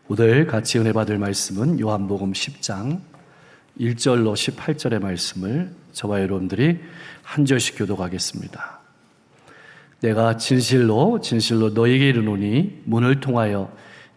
오늘 같이 은혜 받을 말씀은 요한복음 10장 1절로 18절의 말씀을 저와 여러분들이 한 절씩 교독하겠습니다. 내가 진실로 너희에게 이르노니 문을 통하여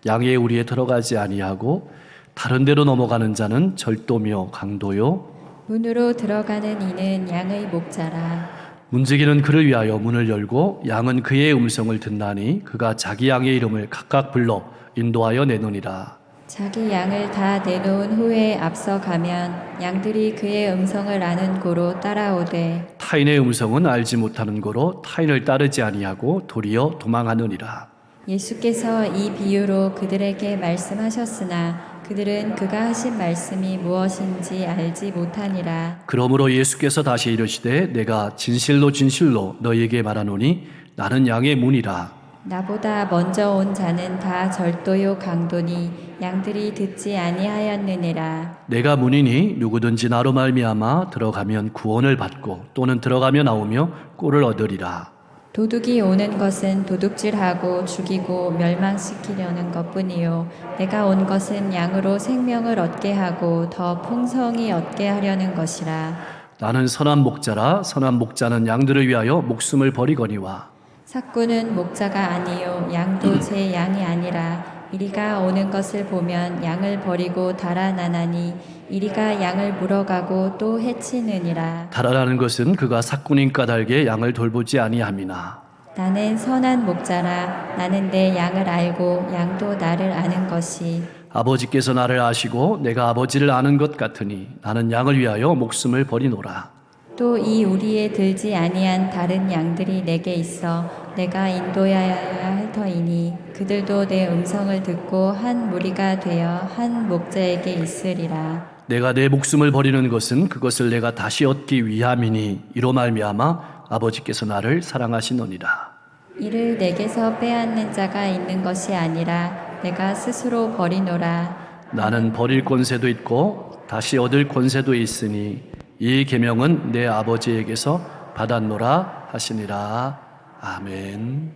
양의 우리에 들어가지 아니하고 다른 데로 넘어가는 자는 절도며 강도요 문으로 들어가는 이는 양의 목자라. 문지기는 그를 위하여 문을 열고 양은 그의 음성을 듣나니 그가 자기 양의 이름을 각각 불러 인도하여 내노니라. 자기 양을 다 내놓은 후에 앞서 가면 양들이 그의 음성을 아는 고로 따라오되 타인의 음성은 알지 못하는 고로 타인을 따르지 아니하고 도리어 도망하느니라. 예수께서 이 비유로 그들에게 말씀하셨으나 그들은 그가 하신 말씀이 무엇인지 알지 못하니라. 그러므로 예수께서 다시 이르시되 내가 진실로 너희에게 말하노니 나는 양의 문이라. 나보다 먼저 온 자는 다 절도요 강도니 양들이 듣지 아니하였느니라. 내가 문이니 누구든지 나로 말미암아 들어가면 구원을 받고 또는 들어가며 나오며 꼴을 얻으리라. 도둑이 오는 것은 도둑질하고 죽이고 멸망시키려는 것뿐이요 내가 온 것은 양으로 생명을 얻게 하고 더 풍성히 얻게 하려는 것이라. 나는 선한 목자라. 선한 목자는 양들을 위하여 목숨을 버리거니와 삭구는 목자가 아니요 양도 제 양이 아니라 이리가 오는 것을 보면 양을 버리고 달아나나니 이리가 양을 물어가고 또 해치느니라. 달아나는 것은 그가 삭군인 까닭에 양을 돌보지 아니함이나. 나는 선한 목자라. 나는 내 양을 알고 양도 나를 아는 것이 아버지께서 나를 아시고 내가 아버지를 아는 것 같으니 나는 양을 위하여 목숨을 버리노라. 또 이 우리에 들지 아니한 다른 양들이 내게 있어 내가 인도하여야 할 터이니 그들도 내 음성을 듣고 한 무리가 되어 한 목자에게 있으리라. 내가 내 목숨을 버리는 것은 그것을 내가 다시 얻기 위함이니 이로 말미암아 아버지께서 나를 사랑하시노니라. 이를 내게서 빼앗는 자가 있는 것이 아니라 내가 스스로 버리노라. 나는 버릴 권세도 있고 다시 얻을 권세도 있으니 이 계명은 내 아버지에게서 받았노라 하시니라. 아멘.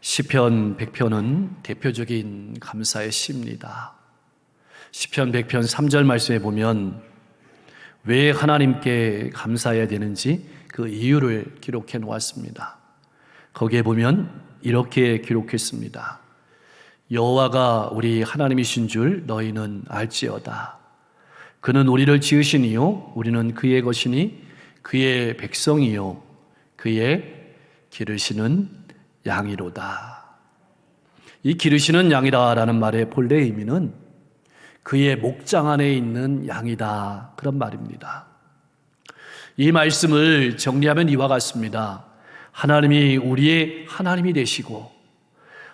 시편 100편은 대표적인 감사의 시입니다. 시편 100편 3절 말씀에 보면 왜 하나님께 감사해야 되는지 그 이유를 기록해 놓았습니다. 거기에 보면 이렇게 기록했습니다. 여호와가 우리 하나님이신 줄 너희는 알지어다. 그는 우리를 지으시니요 우리는 그의 것이니 그의 백성이요 그의 기르시는 양이로다. 이 기르시는 양이라라는 말의 본래 의미는 그의 목장 안에 있는 양이다, 그런 말입니다. 이 말씀을 정리하면 이와 같습니다. 하나님이 우리의 하나님이 되시고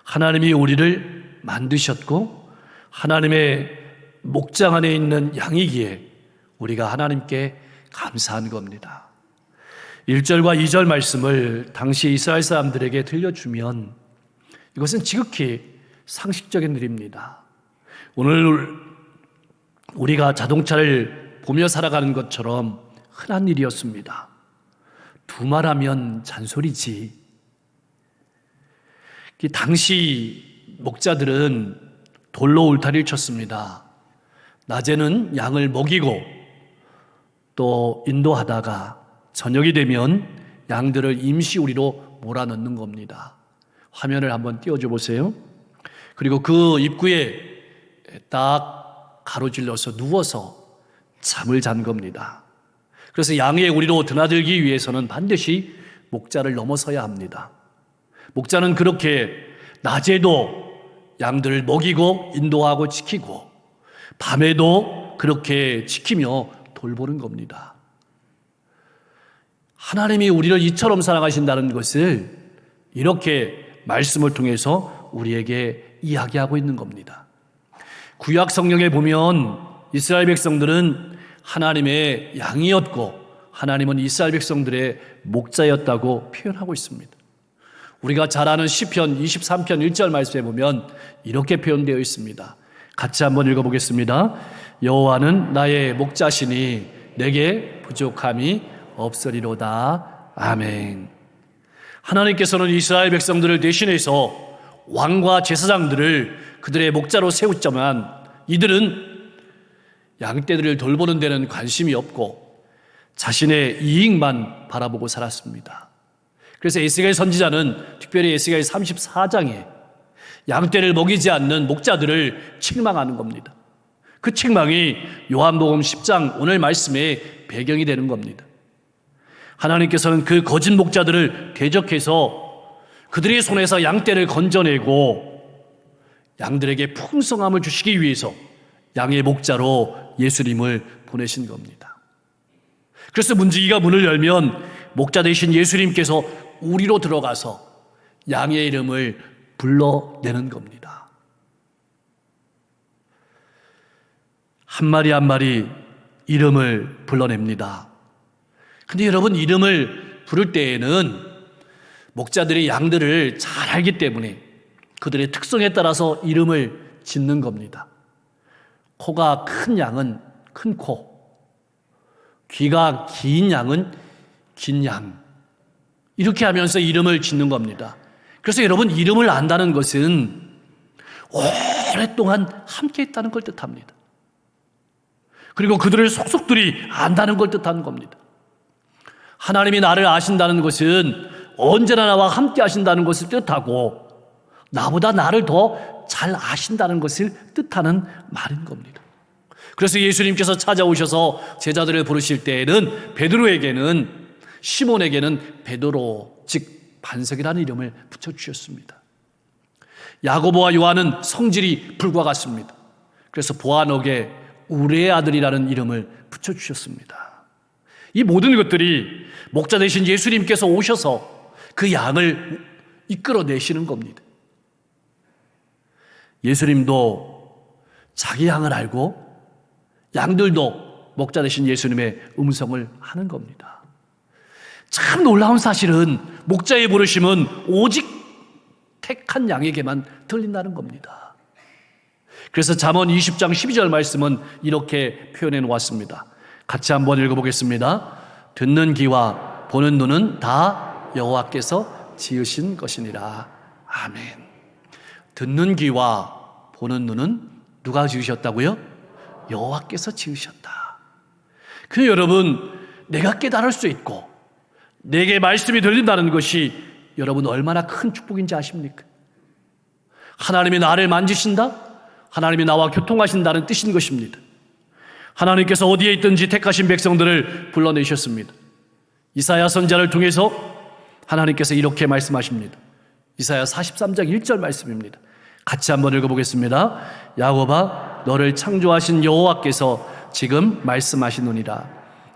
하나님이 우리를 만드셨고 하나님의 목장 안에 있는 양이기에 우리가 하나님께 감사한 겁니다. 1절과 2절 말씀을 당시 이스라엘 사람들에게 들려주면 이것은 지극히 상식적인 일입니다. 오늘 우리가 자동차를 보며 살아가는 것처럼 흔한 일이었습니다. 두말하면 잔소리지. 당시 목자들은 돌로 울타리를 쳤습니다. 낮에는 양을 먹이고 또 인도하다가 저녁이 되면 양들을 임시우리로 몰아넣는 겁니다. 화면을 한번 띄워줘 보세요. 그리고 그 입구에 딱 가로질러서 누워서 잠을 잔 겁니다. 그래서 양의 우리로 드나들기 위해서는 반드시 목자를 넘어서야 합니다. 목자는 그렇게 낮에도 양들을 먹이고 인도하고 지키고 밤에도 그렇게 지키며 돌보는 겁니다. 하나님이 우리를 이처럼 사랑하신다는 것을 이렇게 말씀을 통해서 우리에게 이야기하고 있는 겁니다. 구약 성경에 보면 이스라엘 백성들은 하나님의 양이었고 하나님은 이스라엘 백성들의 목자였다고 표현하고 있습니다. 우리가 잘 아는 시편 23편 1절 말씀에 보면 이렇게 표현되어 있습니다. 같이 한번 읽어보겠습니다. 여호와는 나의 목자시니 내게 부족함이 없으리로다. 아멘. 하나님께서는 이스라엘 백성들을 대신해서 왕과 제사장들을 그들의 목자로 세웠지만 이들은 양떼들을 돌보는 데는 관심이 없고 자신의 이익만 바라보고 살았습니다. 그래서 에스겔 선지자는 특별히 에스겔 34장에 양떼를 먹이지 않는 목자들을 책망하는 겁니다. 그 책망이 요한복음 10장 오늘 말씀의 배경이 되는 겁니다. 하나님께서는 그 거짓 목자들을 대적해서 그들의 손에서 양떼를 건져내고 양들에게 풍성함을 주시기 위해서 양의 목자로 예수님을 보내신 겁니다. 그래서 문지기가 문을 열면 목자 되신 예수님께서 우리로 들어가서 양의 이름을 불러내는 겁니다. 한 마리 한 마리 이름을 불러냅니다. 근데 여러분, 이름을 부를 때에는 목자들이 양들을 잘 알기 때문에 그들의 특성에 따라서 이름을 짓는 겁니다. 코가 큰 양은 큰 코, 귀가 긴 양은 긴 양, 이렇게 하면서 이름을 짓는 겁니다. 그래서 여러분, 이름을 안다는 것은 오랫동안 함께 있다는 걸 뜻합니다. 그리고 그들을 속속들이 안다는 걸 뜻하는 겁니다. 하나님이 나를 아신다는 것은 언제나 나와 함께 하신다는 것을 뜻하고 나보다 나를 더 잘 아신다는 것을 뜻하는 말인 겁니다. 그래서 예수님께서 찾아오셔서 제자들을 부르실 때에는 베드로에게는, 시몬에게는 베드로, 즉 반석이라는 이름을 붙여주셨습니다. 야고보와 요한은 성질이 불과 같습니다. 그래서 보아녹에 우레의 아들이라는 이름을 붙여주셨습니다. 이 모든 것들이 목자 되신 예수님께서 오셔서 그 양을 이끌어내시는 겁니다. 예수님도 자기 양을 알고 양들도 목자 되신 예수님의 음성을 하는 겁니다. 참 놀라운 사실은 목자의 부르심은 오직 택한 양에게만 들린다는 겁니다. 그래서 잠언 20장 12절 말씀은 이렇게 표현해 놓았습니다. 같이 한번 읽어보겠습니다. 듣는 귀와 보는 눈은 다 여호와께서 지으신 것이니라. 아멘. 듣는 귀와 보는 눈은 누가 지으셨다고요? 여호와께서 지으셨다. 그 여러분, 내가 깨달을 수 있고 내게 말씀이 들린다는 것이 여러분 얼마나 큰 축복인지 아십니까? 하나님이 나를 만지신다? 하나님이 나와 교통하신다는 뜻인 것입니다. 하나님께서 어디에 있든지 택하신 백성들을 불러내셨습니다. 이사야 선지자를 통해서 하나님께서 이렇게 말씀하십니다. 이사야 43장 1절 말씀입니다. 같이 한번 읽어보겠습니다. 야곱아, 너를 창조하신 여호와께서 지금 말씀하시노니라.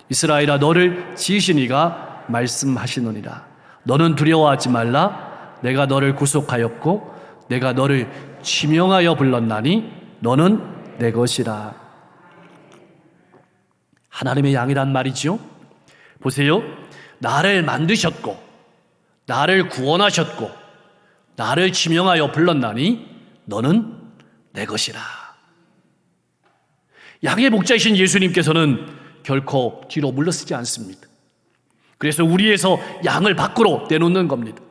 이스라엘아, 너를 지으신 이가 말씀하시노니라. 너는 두려워하지 말라. 내가 너를 구속하였고 내가 너를 지명하여 불렀나니 너는 내 것이라. 하나님의 양이란 말이지요. 보세요. 나를 만드셨고 나를 구원하셨고 나를 지명하여 불렀나니 너는 내 것이라. 양의 목자이신 예수님께서는 결코 뒤로 물러서지 않습니다. 그래서 우리에서 양을 밖으로 내놓는 겁니다.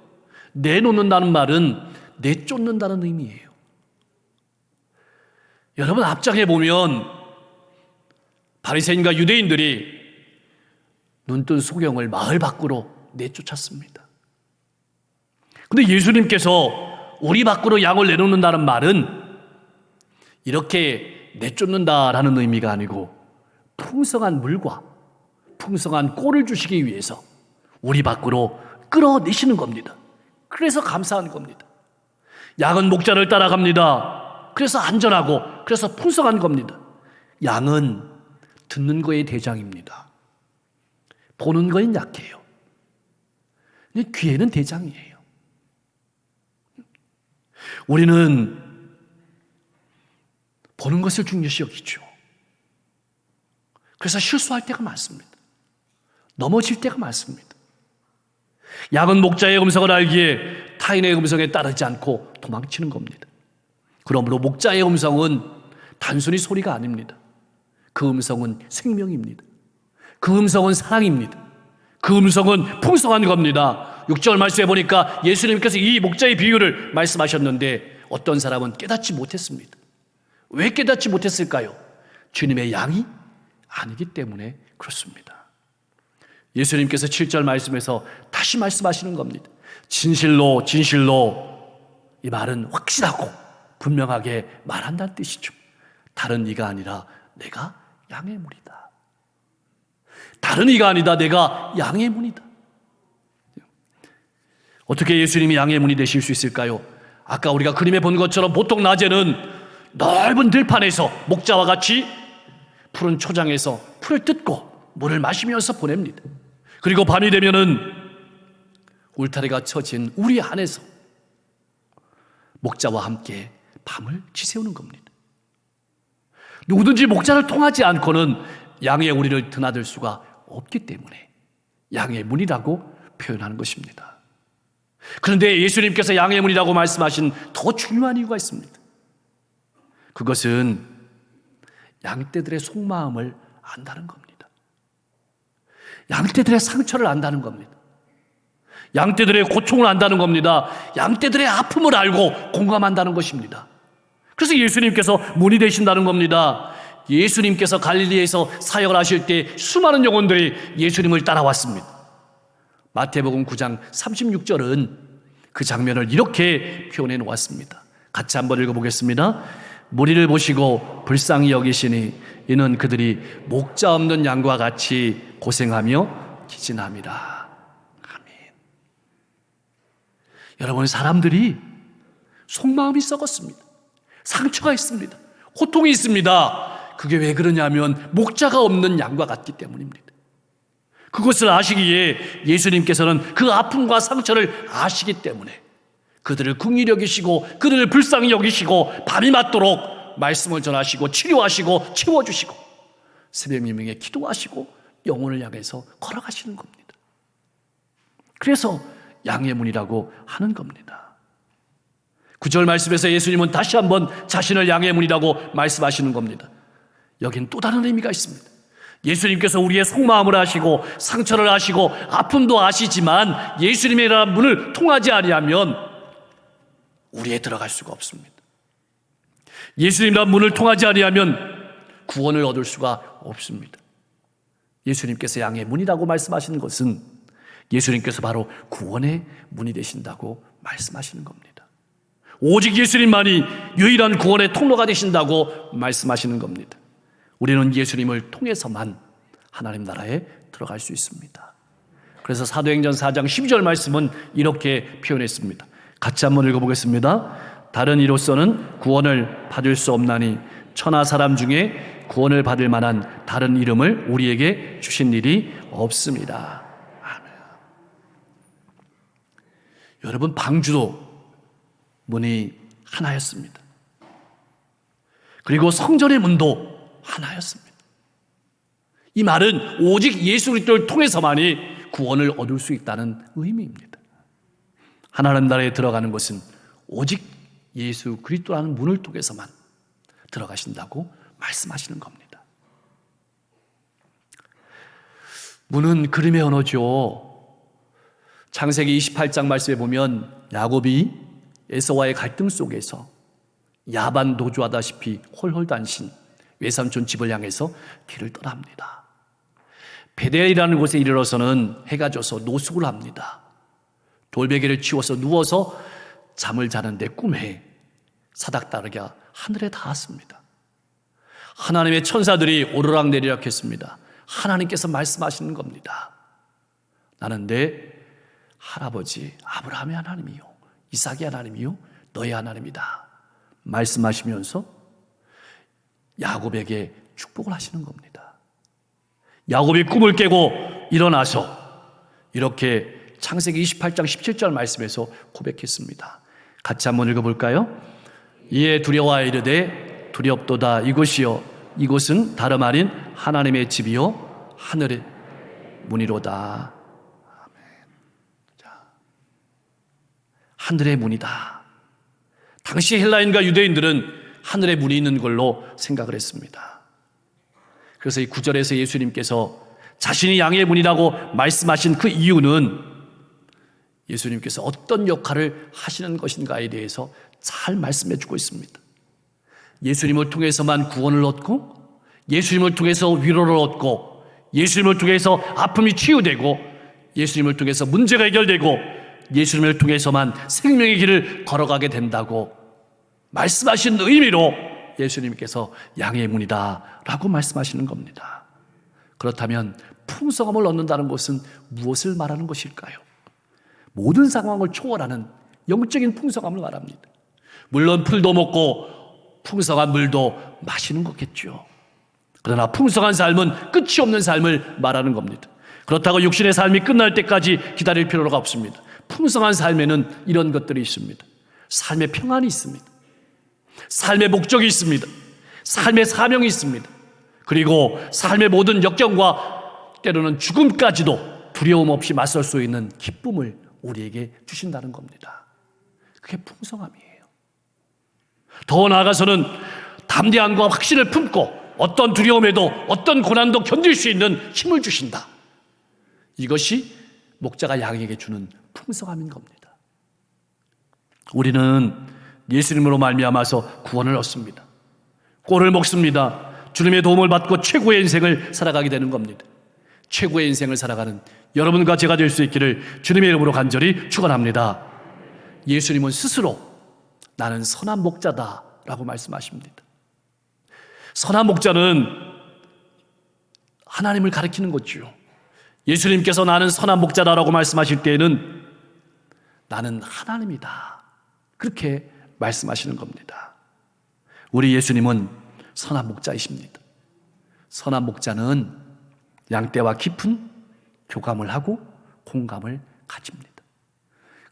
내놓는다는 말은 내쫓는다는 의미예요. 여러분, 앞장에 보면 바리새인과 유대인들이 눈뜬 소경을 마을 밖으로 내쫓았습니다. 그런데 예수님께서 우리 밖으로 양을 내놓는다는 말은 이렇게 내쫓는다라는 의미가 아니고 풍성한 물과 풍성한 꼴을 주시기 위해서 우리 밖으로 끌어내시는 겁니다. 그래서 감사한 겁니다. 양은 목자를 따라갑니다. 그래서 안전하고 그래서 풍성한 겁니다. 양은 듣는 거에 대장입니다. 보는 거엔 약해요. 근데 귀에는 대장이에요. 우리는 보는 것을 중요시 여기죠. 그래서 실수할 때가 많습니다. 넘어질 때가 많습니다. 양은 목자의 음성을 알기에 타인의 음성에 따르지 않고 도망치는 겁니다. 그러므로 목자의 음성은 단순히 소리가 아닙니다. 그 음성은 생명입니다. 그 음성은 사랑입니다. 그 음성은 풍성한 겁니다. 보니까 6절 말씀에 보니까 예수님께서 이 목자의 비유를 말씀하셨는데 어떤 사람은 깨닫지 못했습니다. 왜 깨닫지 못했을까요? 주님의 양이 아니기 때문에 그렇습니다. 예수님께서 7절 말씀에서 다시 말씀하시는 겁니다. 진실로 진실로, 이 말은 확실하고 분명하게 말한다는 뜻이죠. 다른 이가 아니라 내가 양의 문이다. 다른 이가 아니다. 내가 양의 문이다. 어떻게 예수님이 양의 문이 되실 수 있을까요? 아까 우리가 그림에 본 것처럼 보통 낮에는 넓은 들판에서 목자와 같이 푸른 초장에서 풀을 뜯고 물을 마시면서 보냅니다. 그리고 밤이 되면은 울타리가 쳐진 우리 안에서 목자와 함께 밤을 지새우는 겁니다. 누구든지 목자를 통하지 않고는 양의 우리를 드나들 수가 없기 때문에 양의 문이라고 표현하는 것입니다. 그런데 예수님께서 양의 문이라고 말씀하신 더 중요한 이유가 있습니다. 그것은 양떼들의 속마음을 안다는 겁니다. 양떼들의 상처를 안다는 겁니다. 양떼들의 고통을 안다는 겁니다. 양떼들의 아픔을 알고 공감한다는 것입니다. 그래서 예수님께서 문이 되신다는 겁니다. 예수님께서 갈릴리에서 사역을 하실 때 수많은 영혼들이 예수님을 따라왔습니다. 마태복음 9장 36절은 그 장면을 이렇게 표현해 놓았습니다. 같이 한번 읽어보겠습니다. 무리를 보시고 불쌍히 여기시니 이는 그들이 목자 없는 양과 같이 고생하며 기진함이라. 아멘. 여러분, 사람들이 속마음이 썩었습니다. 상처가 있습니다. 고통이 있습니다. 그게 왜 그러냐면 목자가 없는 양과 같기 때문입니다. 그것을 아시기에 예수님께서는 그 아픔과 상처를 아시기 때문에 그들을 긍휼히 여기시고 그들을 불쌍히 여기시고 밤이 맞도록 말씀을 전하시고 치료하시고 채워주시고 새벽 미명에 기도하시고 영혼을 향해서 걸어가시는 겁니다. 그래서 양의 문이라고 하는 겁니다. 9절 말씀에서 예수님은 다시 한번 자신을 양의 문이라고 말씀하시는 겁니다. 여긴 또 다른 의미가 있습니다. 예수님께서 우리의 속마음을 아시고 상처를 아시고 아픔도 아시지만 예수님이라는 문을 통하지 아니하면 우리에 들어갈 수가 없습니다. 예수님이라는 문을 통하지 아니하면 구원을 얻을 수가 없습니다. 예수님께서 양의 문이라고 말씀하시는 것은 예수님께서 바로 구원의 문이 되신다고 말씀하시는 겁니다. 오직 예수님만이 유일한 구원의 통로가 되신다고 말씀하시는 겁니다. 우리는 예수님을 통해서만 하나님 나라에 들어갈 수 있습니다. 그래서 사도행전 4장 12절 말씀은 이렇게 표현했습니다. 같이 한번 읽어보겠습니다. 다른 이로서는 구원을 받을 수 없나니 천하 사람 중에 구원을 받을 만한 다른 이름을 우리에게 주신 일이 없습니다. 아멘. 여러분, 방주도 문이 하나였습니다. 그리고 성전의 문도 하나였습니다. 이 말은 오직 예수 그리스도를 통해서만이 구원을 얻을 수 있다는 의미입니다. 하나님 나라에 들어가는 것은 오직 예수 그리스도라는 문을 통해서만 들어가신다고 말씀하시는 겁니다. 문은 그림의 언어죠. 창세기 28장 말씀에 보면 야곱이 에서와의 갈등 속에서 야반 도주하다시피 홀홀단신 외삼촌 집을 향해서 길을 떠납니다. 베델이라는 곳에 이르러서는 해가 져서 노숙을 합니다. 돌베개를 치워서 누워서 잠을 자는데 꿈에 사닥다르게 하늘에 닿았습니다. 하나님의 천사들이 오르락내리락 했습니다. 하나님께서 말씀하시는 겁니다. 나는 내 할아버지 아브라함의 하나님이요 이삭의 하나님이요 너의 하나님이다 말씀하시면서 야곱에게 축복을 하시는 겁니다. 야곱이 꿈을 깨고 일어나서 이렇게 창세기 28장 17절 말씀에서 고백했습니다. 같이 한번 읽어볼까요? 이에 두려워하여 이르되 두렵도다 이곳이요 이곳은 다름 아닌 하나님의 집이요 하늘의 문이로다. 아멘. 자, 하늘의 문이다. 당시 헬라인과 유대인들은 하늘의 문이 있는 걸로 생각을 했습니다. 그래서 이 9절에서 예수님께서 자신이 양의 문이라고 말씀하신 그 이유는 예수님께서 어떤 역할을 하시는 것인가에 대해서 잘 말씀해 주고 있습니다. 예수님을 통해서만 구원을 얻고, 예수님을 통해서 위로를 얻고, 예수님을 통해서 아픔이 치유되고, 예수님을 통해서 문제가 해결되고, 예수님을 통해서만 생명의 길을 걸어가게 된다고 말씀하신 의미로 예수님께서 양의 문이다 라고 말씀하시는 겁니다. 그렇다면 풍성함을 얻는다는 것은 무엇을 말하는 것일까요? 모든 상황을 초월하는 영적인 풍성함을 말합니다. 물론 풀도 먹고 풍성한 물도 마시는 거겠죠. 그러나 풍성한 삶은 끝이 없는 삶을 말하는 겁니다. 그렇다고 육신의 삶이 끝날 때까지 기다릴 필요가 없습니다. 풍성한 삶에는 이런 것들이 있습니다. 삶의 평안이 있습니다. 삶의 목적이 있습니다. 삶의 사명이 있습니다. 그리고 삶의 모든 역경과 때로는 죽음까지도 두려움 없이 맞설 수 있는 기쁨을 우리에게 주신다는 겁니다. 그게 풍성함이에요. 더 나아가서는 담대함과 확신을 품고 어떤 두려움에도 어떤 고난도 견딜 수 있는 힘을 주신다. 이것이 목자가 양에게 주는 풍성함인 겁니다. 우리는 예수님으로 말미암아서 구원을 얻습니다. 꼴을 먹습니다. 주님의 도움을 받고 최고의 인생을 살아가게 되는 겁니다. 최고의 인생을 살아가는 여러분과 제가 될 수 있기를 주님의 이름으로 간절히 축원합니다. 예수님은 스스로 나는 선한 목자다라고 말씀하십니다. 선한 목자는 하나님을 가리키는 거죠. 예수님께서 나는 선한 목자다라고 말씀하실 때에는 나는 하나님이다, 그렇게 말씀하시는 겁니다. 우리 예수님은 선한 목자이십니다. 선한 목자는 양떼와 깊은 교감을 하고 공감을 가집니다.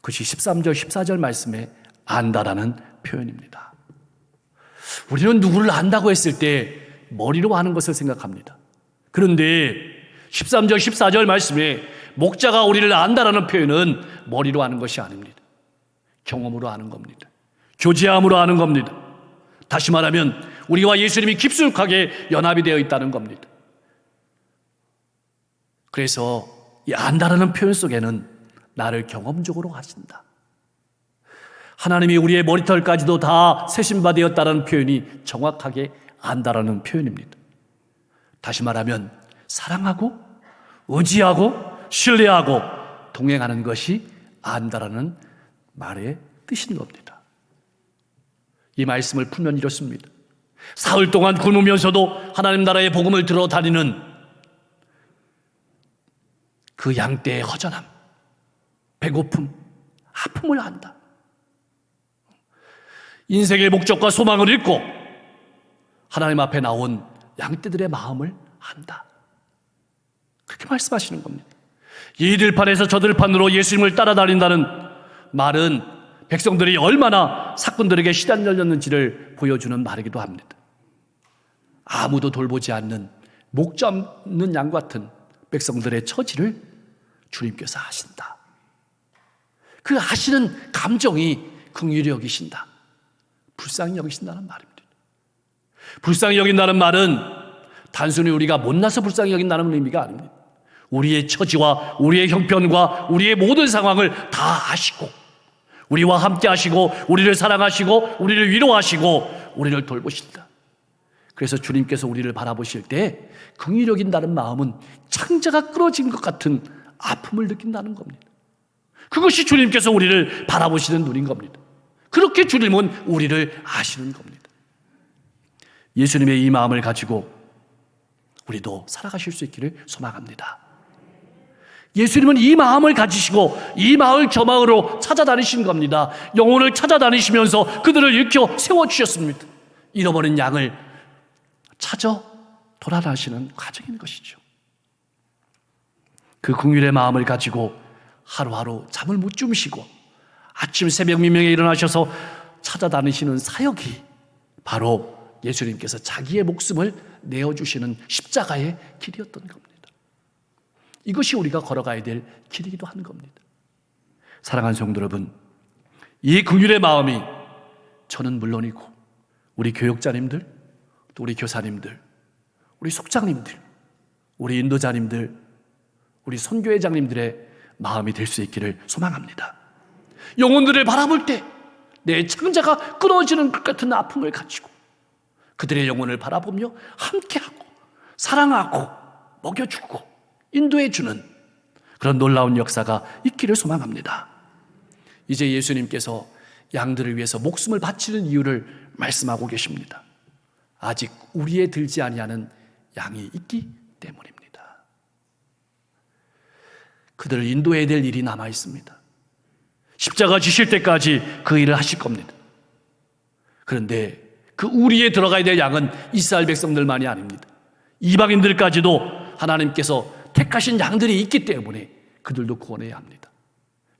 그것이 13절 14절 말씀에 안다라는 표현입니다. 우리는 누구를 안다고 했을 때 머리로 아는 것을 생각합니다. 그런데 13절 14절 말씀에 목자가 우리를 안다라는 표현은 머리로 아는 것이 아닙니다. 경험으로 아는 겁니다. 교제함으로 아는 겁니다. 다시 말하면 우리와 예수님이 깊숙하게 연합이 되어 있다는 겁니다. 그래서 이 안다라는 표현 속에는 나를 경험적으로 아신다, 하나님이 우리의 머리털까지도 다 세신 바 되었다는 표현이 정확하게 안다라는 표현입니다. 다시 말하면 사랑하고 의지하고 신뢰하고 동행하는 것이 안다라는 말의 뜻인 겁니다. 이 말씀을 풀면 이렇습니다. 사흘 동안 굶으면서도 하나님 나라의 복음을 들어 다니는 그 양떼의 허전함, 배고픔, 아픔을 안다. 인생의 목적과 소망을 잃고 하나님 앞에 나온 양떼들의 마음을 안다, 그렇게 말씀하시는 겁니다. 이 들판에서 저 들판으로 예수님을 따라다닌다는 말은 백성들이 얼마나 사꾼들에게 시달렸는지를 보여주는 말이기도 합니다. 아무도 돌보지 않는 목자 없는 양 같은 백성들의 처지를 주님께서 아신다. 그 아시는 감정이 긍휼히 여기신다, 불쌍히 여기신다는 말입니다. 불쌍히 여긴다는 말은 단순히 우리가 못나서 불쌍히 여긴다는 의미가 아닙니다. 우리의 처지와 우리의 형편과 우리의 모든 상황을 다 아시고 우리와 함께 하시고 우리를 사랑하시고 우리를 위로하시고 우리를 돌보신다. 그래서 주님께서 우리를 바라보실 때 긍휼히 여긴다는 마음은 창자가 끊어진 것 같은 아픔을 느낀다는 겁니다. 그것이 주님께서 우리를 바라보시는 눈인 겁니다. 그렇게 주님은 우리를 아시는 겁니다. 예수님의 이 마음을 가지고 우리도 살아가실 수 있기를 소망합니다. 예수님은 이 마음을 가지시고 이 마을 저 마을로 찾아다니신 겁니다. 영혼을 찾아다니시면서 그들을 일으켜 세워주셨습니다. 잃어버린 양을 찾아 돌아다니시는 과정인 것이죠. 그 긍휼의 마음을 가지고 하루하루 잠을 못 주무시고 아침 새벽 미명에 일어나셔서 찾아다니시는 사역이 바로 예수님께서 자기의 목숨을 내어주시는 십자가의 길이었던 겁니다. 이것이 우리가 걸어가야 될 길이기도 한 겁니다. 사랑하는 성도 여러분, 이 긍휼의 마음이 저는 물론이고 우리 교육자님들, 또 우리 교사님들, 우리 속장님들, 우리 인도자님들, 우리 선교회장님들의 마음이 될 수 있기를 소망합니다. 영혼들을 바라볼 때 내 창자가 끊어지는 것 같은 아픔을 가지고 그들의 영혼을 바라보며 함께하고 사랑하고 먹여주고 인도해주는 그런 놀라운 역사가 있기를 소망합니다. 이제 예수님께서 양들을 위해서 목숨을 바치는 이유를 말씀하고 계십니다. 아직 우리에 들지 아니하는 양이 있기 때문입니다. 그들을 인도해야 될 일이 남아 있습니다. 십자가 지실 때까지 그 일을 하실 겁니다. 그런데 그 우리에 들어가야 될 양은 이스라엘 백성들만이 아닙니다. 이방인들까지도 하나님께서 택하신 양들이 있기 때문에 그들도 구원해야 합니다.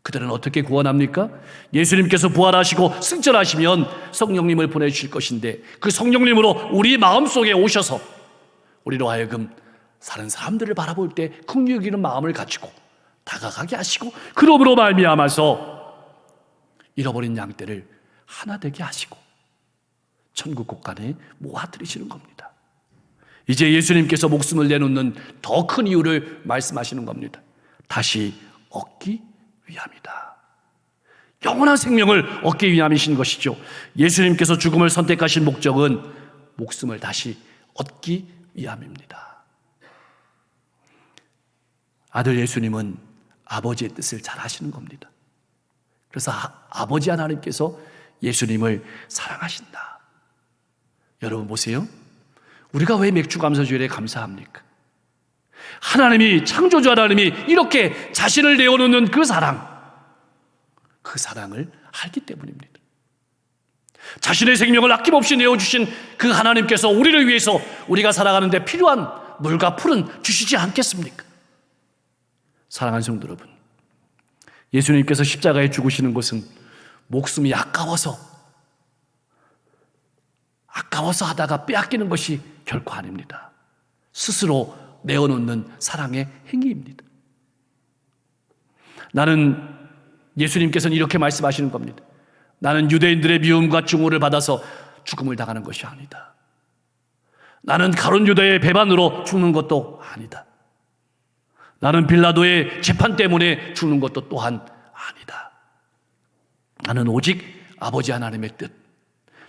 그들은 어떻게 구원합니까? 예수님께서 부활하시고 승천하시면 성령님을 보내주실 것인데 그 성령님으로 우리 마음속에 오셔서 우리로 하여금 다른 사람들을 바라볼 때 긍휼히 여기는 마음을 가지고 다가가게 하시고 그러므로 말미암아서 잃어버린 양떼를 하나 되게 하시고 천국 곳간에 모아들이시는 겁니다. 이제 예수님께서 목숨을 내놓는 더 큰 이유를 말씀하시는 겁니다. 다시 얻기 위함이다. 영원한 생명을 얻기 위함이신 것이죠. 예수님께서 죽음을 선택하신 목적은 목숨을 다시 얻기 위함입니다. 아들 예수님은 아버지의 뜻을 잘 하시는 겁니다. 그래서 아버지 하나님께서 예수님을 사랑하신다. 여러분 보세요. 우리가 왜 맥주감사주일에 감사합니까? 하나님이, 창조주 하나님이 이렇게 자신을 내어놓는 그 사랑을 알기 때문입니다. 자신의 생명을 아낌없이 내어주신 그 하나님께서 우리를 위해서 우리가 살아가는 데 필요한 물과 풀은 주시지 않겠습니까? 사랑하는 성도 여러분, 예수님께서 십자가에 죽으시는 것은 목숨이 아까워서 하다가 빼앗기는 것이 결코 아닙니다. 스스로 내어놓는 사랑의 행위입니다. 예수님께서는 이렇게 말씀하시는 겁니다. 나는 유대인들의 미움과 증오를 받아서 죽음을 당하는 것이 아니다. 나는 가룟 유다의 배반으로 죽는 것도 아니다. 나는 빌라도의 재판 때문에 죽는 것도 또한 아니다. 나는 오직 아버지 하나님의 뜻,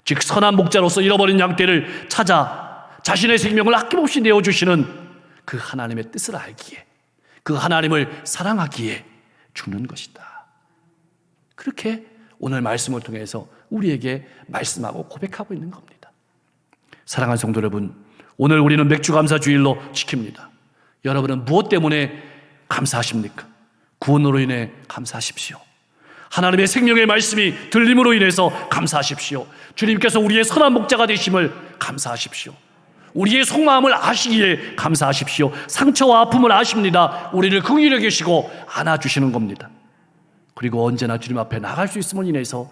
즉 선한 목자로서 잃어버린 양떼를 찾아 자신의 생명을 아낌없이 내어주시는 그 하나님의 뜻을 알기에, 그 하나님을 사랑하기에 죽는 것이다. 그렇게 오늘 말씀을 통해서 우리에게 말씀하고 고백하고 있는 겁니다. 사랑하는 성도 여러분, 오늘 우리는 맥주감사주일로 지킵니다. 여러분은 무엇 때문에 감사하십니까? 구원으로 인해 감사하십시오. 하나님의 생명의 말씀이 들림으로 인해서 감사하십시오. 주님께서 우리의 선한 목자가 되심을 감사하십시오. 우리의 속마음을 아시기에 감사하십시오. 상처와 아픔을 아십니다. 우리를 긍휼히 여기시고 안아주시는 겁니다. 그리고 언제나 주님 앞에 나갈 수 있음을 인해서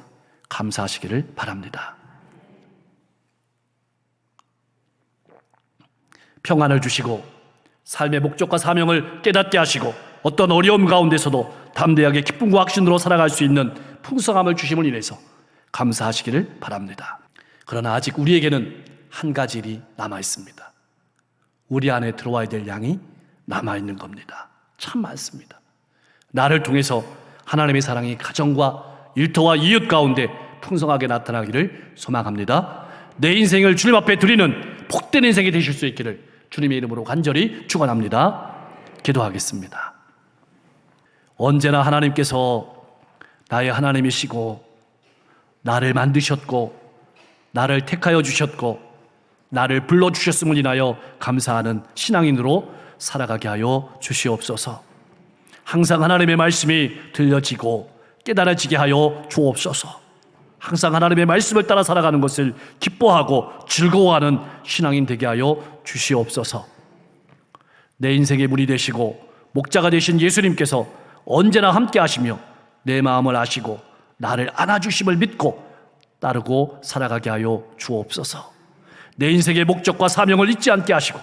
감사하시기를 바랍니다. 평안을 주시고 삶의 목적과 사명을 깨닫게 하시고 어떤 어려움 가운데서도 담대하게 기쁨과 확신으로 살아갈 수 있는 풍성함을 주심을 인해서 감사하시기를 바랍니다. 그러나 아직 우리에게는 한 가지 일이 남아 있습니다. 우리 안에 들어와야 될 양이 남아 있는 겁니다. 참 많습니다. 나를 통해서 하나님의 사랑이 가정과 일터와 이웃 가운데 풍성하게 나타나기를 소망합니다. 내 인생을 주님 앞에 드리는 복된 인생이 되실 수 있기를 주님의 이름으로 간절히 축원합니다. 기도하겠습니다. 언제나 하나님께서 나의 하나님이시고 나를 만드셨고 나를 택하여 주셨고 나를 불러주셨음을 인하여 감사하는 신앙인으로 살아가게 하여 주시옵소서. 항상 하나님의 말씀이 들려지고 깨달아지게 하여 주옵소서. 항상 하나님의 말씀을 따라 살아가는 것을 기뻐하고 즐거워하는 신앙인 되게 하여 주시옵소서. 내 인생의 문이 되시고 목자가 되신 예수님께서 언제나 함께 하시며 내 마음을 아시고 나를 안아주심을 믿고 따르고 살아가게 하여 주옵소서. 내 인생의 목적과 사명을 잊지 않게 하시고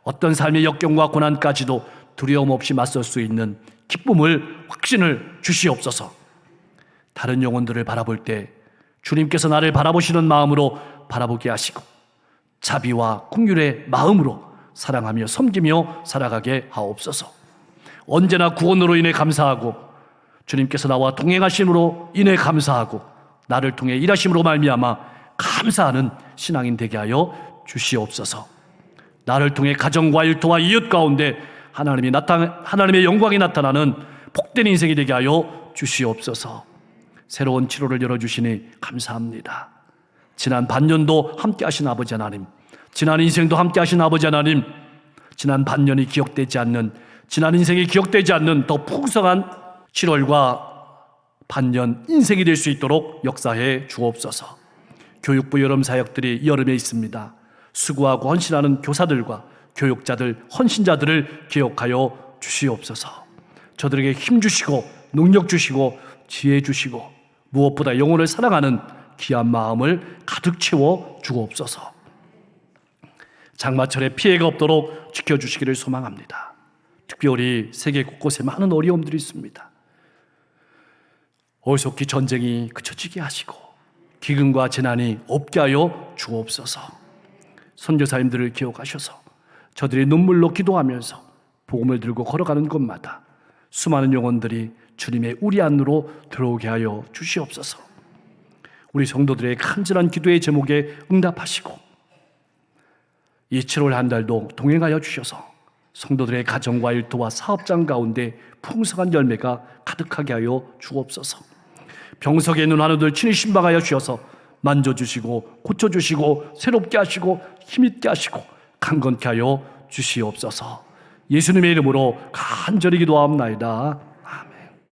어떤 삶의 역경과 고난까지도 두려움 없이 맞설 수 있는 기쁨을, 확신을 주시옵소서. 다른 영혼들을 바라볼 때 주님께서 나를 바라보시는 마음으로 바라보게 하시고 자비와 긍휼의 마음으로 사랑하며 섬기며 살아가게 하옵소서. 언제나 구원으로 인해 감사하고 주님께서 나와 동행하심으로 인해 감사하고 나를 통해 일하심으로 말미암아 감사하는 신앙인 되게 하여 주시옵소서. 나를 통해 가정과 일터와 이웃 가운데 하나님의 영광이 나타나는 복된 인생이 되게 하여 주시옵소서. 새로운 치료를 열어주시니 감사합니다. 지난 반년도 함께 하신 아버지 하나님, 지난 인생도 함께 하신 아버지 하나님, 지난 반년이 기억되지 않는, 지난 인생이 기억되지 않는 더 풍성한 7월과 반년 인생이 될 수 있도록 역사해 주옵소서. 교육부 여름 사역들이 이 여름에 있습니다. 수고하고 헌신하는 교사들과 교육자들, 헌신자들을 기억하여 주시옵소서. 저들에게 힘 주시고 능력 주시고 지혜 주시고 무엇보다 영혼을 사랑하는 귀한 마음을 가득 채워 주옵소서. 장마철에 피해가 없도록 지켜주시기를 소망합니다. 특별히 세계 곳곳에 많은 어려움들이 있습니다. 얼속히 전쟁이 그쳐지게 하시고 기근과 재난이 없게 하여 주옵소서. 선교사님들을 기억하셔서 저들이 눈물로 기도하면서 복음을 들고 걸어가는 곳마다 수많은 영혼들이 주님의 우리 안으로 들어오게 하여 주시옵소서. 우리 성도들의 간절한 기도의 제목에 응답하시고 이 7월 한 달도 동행하여 주셔서 성도들의 가정과 일터와 사업장 가운데 풍성한 열매가 가득하게 하여 주옵소서. 병석에 있는 환우들 친히 신방하여 주셔서 만져주시고 고쳐주시고 새롭게 하시고 힘있게 하시고 강건케 하여 주시옵소서. 예수님의 이름으로 간절히 기도하옵나이다.